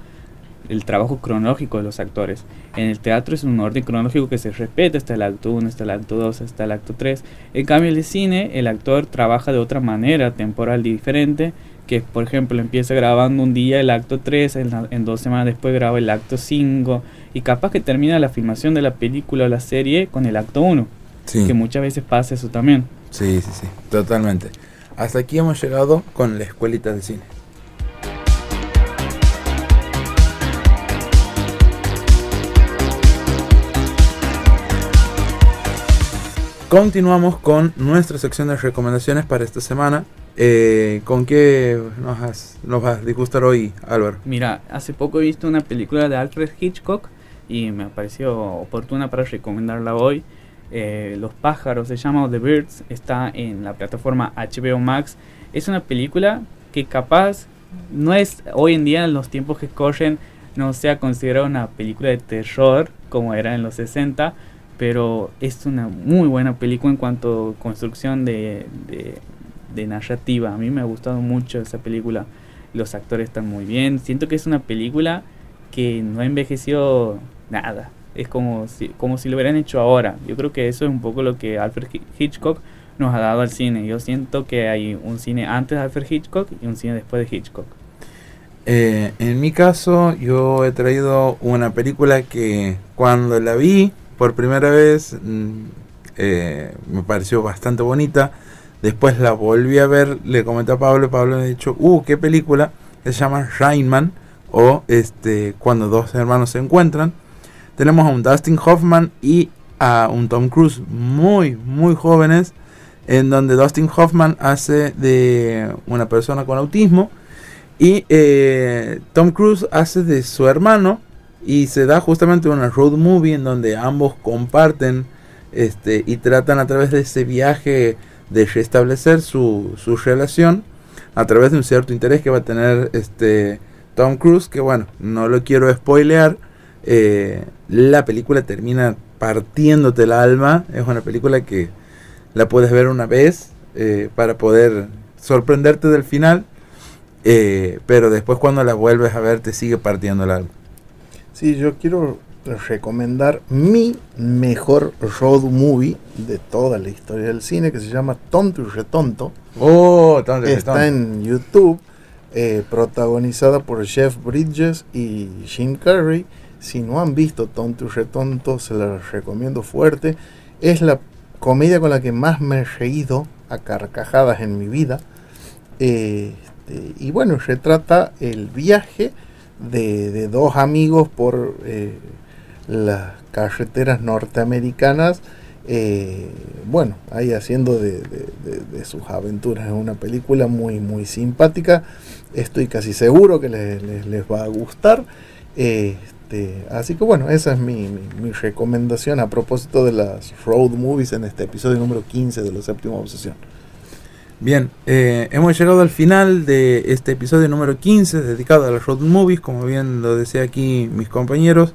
el trabajo cronológico de los actores. En el teatro es un orden cronológico que se respeta, está el acto 1, está el acto 2, está el acto 3. En cambio, en el cine, el actor trabaja de otra manera temporal diferente, que por ejemplo empieza grabando un día el acto 3, en 2 semanas después graba el acto 5, y capaz que termina la filmación de la película o la serie con el acto 1, sí. Que muchas veces pasa eso también. Sí, totalmente. Hasta aquí hemos llegado con la escuelita de cine. Continuamos con nuestra sección de recomendaciones para esta semana. ¿Con qué nos vas a disgustar hoy, Álvaro? Mira, hace poco he visto una película de Alfred Hitchcock y me pareció oportuna para recomendarla hoy. Los pájaros, se llama The Birds, está en la plataforma HBO Max. Es una película que capaz no es, hoy en día en los tiempos que corren, no sea considerada una película de terror como era en los 60, pero es una muy buena película en cuanto a construcción de narrativa. A mí me ha gustado mucho esa película, los actores están muy bien, siento que es una película que no ha envejecido nada, es como si lo hubieran hecho ahora. Yo creo que eso es un poco lo que Alfred Hitchcock nos ha dado al cine. Yo siento que hay un cine antes de Alfred Hitchcock y un cine después de Hitchcock. En mi caso, yo he traído una película que cuando la vi por primera vez me pareció bastante bonita. Después la volví a ver, le comenté a Pablo me ha dicho, qué película, se llama Rain Man, o cuando dos hermanos se encuentran. Tenemos a un Dustin Hoffman y a un Tom Cruise muy, muy jóvenes, en donde Dustin Hoffman hace de una persona con autismo y Tom Cruise hace de su hermano, y se da justamente una road movie en donde ambos comparten y tratan a través de ese viaje de restablecer su relación a través de un cierto interés que va a tener Tom Cruise, que bueno, no lo quiero spoilear. La película termina partiéndote el alma. Es una película que la puedes ver una vez para poder sorprenderte del final, pero después cuando la vuelves a ver te sigue partiendo el alma. Sí, yo quiero recomendar mi mejor road movie de toda la historia del cine, que se llama Tonto y Retonto. Está en YouTube, protagonizada por Jeff Bridges y Jim Carrey. Si no han visto Tonto y Retonto, se la recomiendo fuerte. Es la comedia con la que más me he reído a carcajadas en mi vida. Y bueno, retrata el viaje de dos amigos por las carreteras norteamericanas, bueno, ahí haciendo de sus aventuras. Es una película muy muy simpática, estoy casi seguro que les va a gustar. Así que bueno, esa es mi recomendación a propósito de las road movies en este episodio número 15 de La Séptima Obsesión. Bien, hemos llegado al final de este episodio número 15 dedicado a las road movies, como bien lo decía aquí mis compañeros.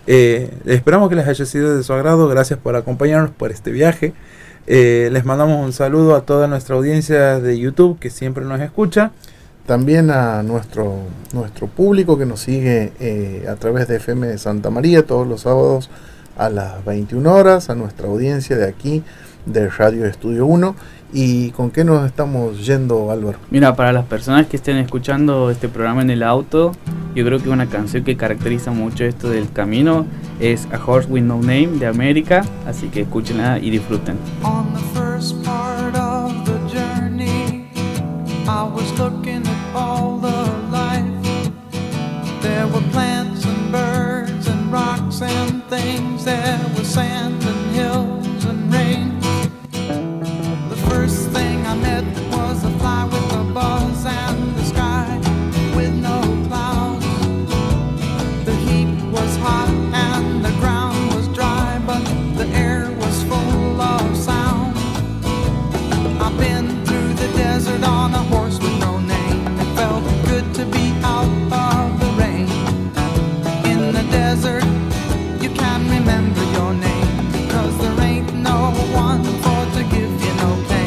Esperamos que les haya sido de su agrado. Gracias por acompañarnos por este viaje. Les mandamos un saludo a toda nuestra audiencia de YouTube que siempre nos escucha. También a nuestro público que nos sigue a través de FM de Santa María todos los sábados a las 21 horas, a nuestra audiencia de aquí de Radio Estudio 1. ¿Y con qué nos estamos yendo, Álvaro? Mira, para las personas que estén escuchando este programa en el auto, yo creo que una canción que caracteriza mucho esto del camino es A Horse with No Name de América, así que escúchenla y disfruten. On the first part of the journey, I was looking at all the life. There were plants and birds and rocks and things. There was sand and hills and rain. The first thing I met was a fly with a buzz and the sky with no clouds. The heat was hot and the ground was dry, but the air was full of sound. I've been through the desert on a horse with no name. It felt good to be out of the rain. In the desert, you can't remember your name, because there ain't no one for to give you no pain.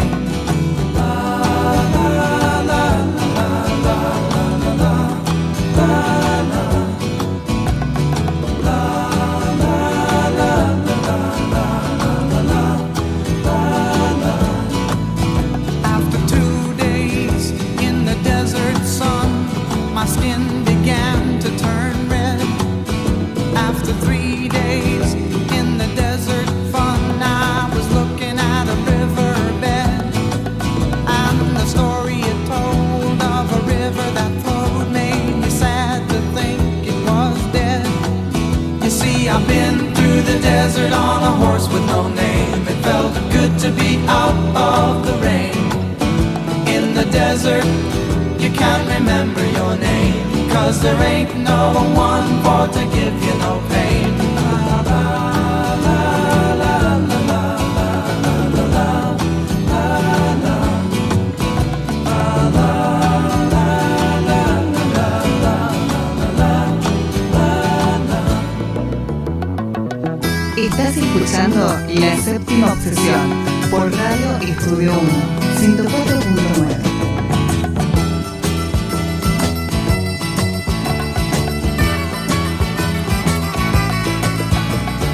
After 2 days in the desert sun, my skin began to turn red. After 3 days in the desert fun, I was looking at a riverbed, and the story it told of a river that flowed made me sad to think it was dead. You see, I've been through the desert on a horse with no name. It felt good to be out of the rain. In the desert, you can't remember your name, 'cause there ain't no one for to give you no pain. Estás escuchando La Séptima Obsesión por Radio Estudio 1, 104.9.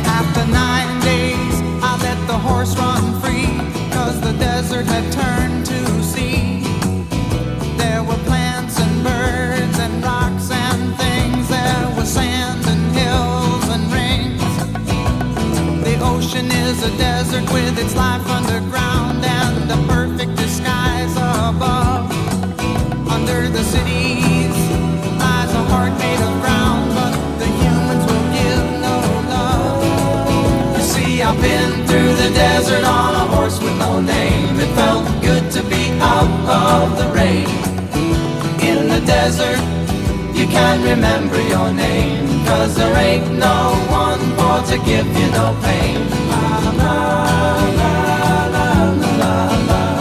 After 9 days, I let the horse run free, 'cause the desert had turned to sea. There were plants and birds and rocks and things. There was sand and hills and rings. The ocean is a desert with its life underground and a perfect disguise above. Under the cities lies a heart made of ground, but the humans will give no love. You see, I've been through the desert on a horse with no name. It felt good to be out of the rain. In the desert, you can't remember your name, 'cause there ain't no one for to give you no pain. La, la, la, la, la, la,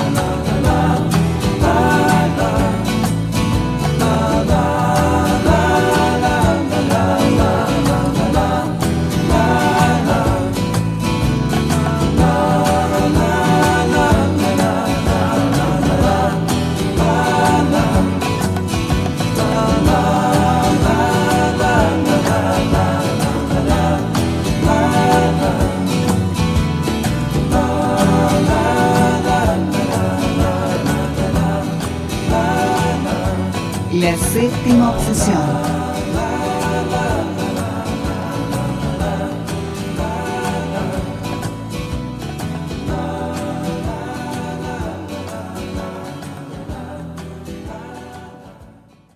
La séptima obsesión.